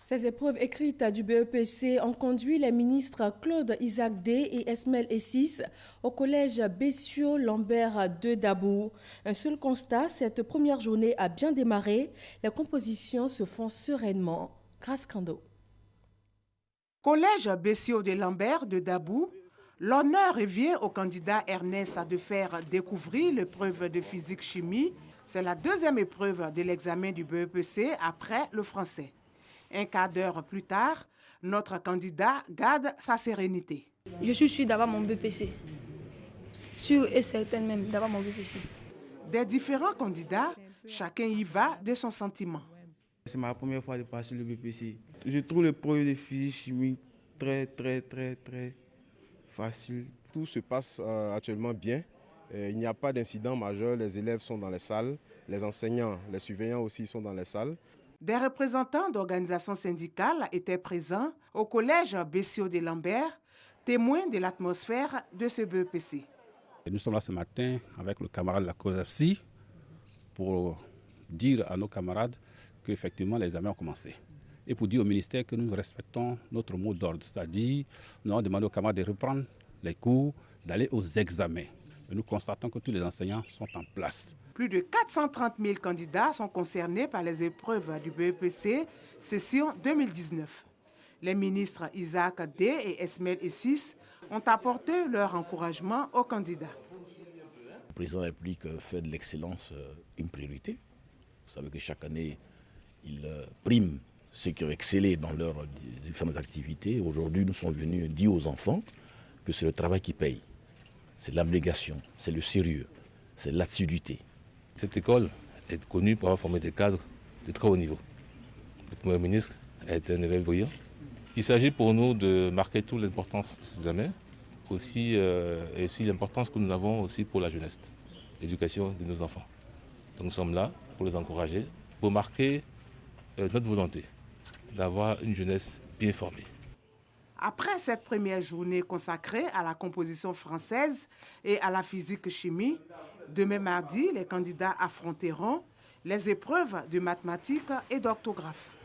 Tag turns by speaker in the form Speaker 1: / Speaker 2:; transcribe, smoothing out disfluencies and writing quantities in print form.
Speaker 1: Ces épreuves écrites du BEPC ont conduit les ministres Claude Isaac Dey et Esmaël Essis au collège Bessio Lambert de Dabou. Un seul constat, cette première journée a bien démarré. Les compositions se font sereinement. Grâce Kando.
Speaker 2: Collège Bessio de Lambert de Dabou, l'honneur revient au candidat Ernest de faire découvrir l'épreuve de physique-chimie. C'est la deuxième épreuve de l'examen du BEPC après le français. Un quart d'heure plus tard, notre candidat garde sa sérénité.
Speaker 3: Je suis sûr d'avoir mon BPC. Sûr et certaine même d'avoir mon BPC.
Speaker 2: Des différents candidats, chacun y va de son sentiment.
Speaker 4: C'est ma première fois de passer le BPC. Je trouve l'épreuve de physique-chimie très facile.
Speaker 5: Tout se passe actuellement bien. Il n'y a pas d'incident majeur. Les élèves sont dans les salles. Les enseignants, les surveillants aussi sont dans les salles.
Speaker 2: Des représentants d'organisations syndicales étaient présents au collège Bessio de Lambert, témoins de l'atmosphère de ce BEPC.
Speaker 6: Nous sommes là ce matin avec le camarade de la COSAFSI pour dire à nos camarades qu'effectivement les examens ont commencé. Et pour dire au ministère que nous respectons notre mot d'ordre, c'est-à-dire nous avons demandé aux camarades de reprendre les cours, d'aller aux examens. Et nous constatons que tous les enseignants sont en place.
Speaker 2: Plus de 430 000 candidats sont concernés par les épreuves du BEPC session 2019. Les ministres Isaac Dey et Esmaël Essis ont apporté leur encouragement aux candidats.
Speaker 7: Le président de la République fait de l'excellence une priorité. Vous savez que chaque année, il prime ceux qui ont excellé dans leurs différentes activités. Aujourd'hui, nous sommes venus dire aux enfants que c'est le travail qui paye. C'est l'abnégation, c'est le sérieux, c'est l'assiduité.
Speaker 8: Cette école est connue pour avoir formé des cadres de très haut niveau. Le Premier ministre a été un élève brillant. Il s'agit pour nous de marquer toute l'importance de ces examens, et aussi l'importance que nous avons aussi pour la jeunesse, l'éducation de nos enfants. Donc nous sommes là pour les encourager, pour marquer notre volonté d'avoir une jeunesse bien formée.
Speaker 2: Après cette première journée consacrée à la composition française et à la physique-chimie, demain mardi, les candidats affronteront les épreuves de mathématiques et d'orthographe.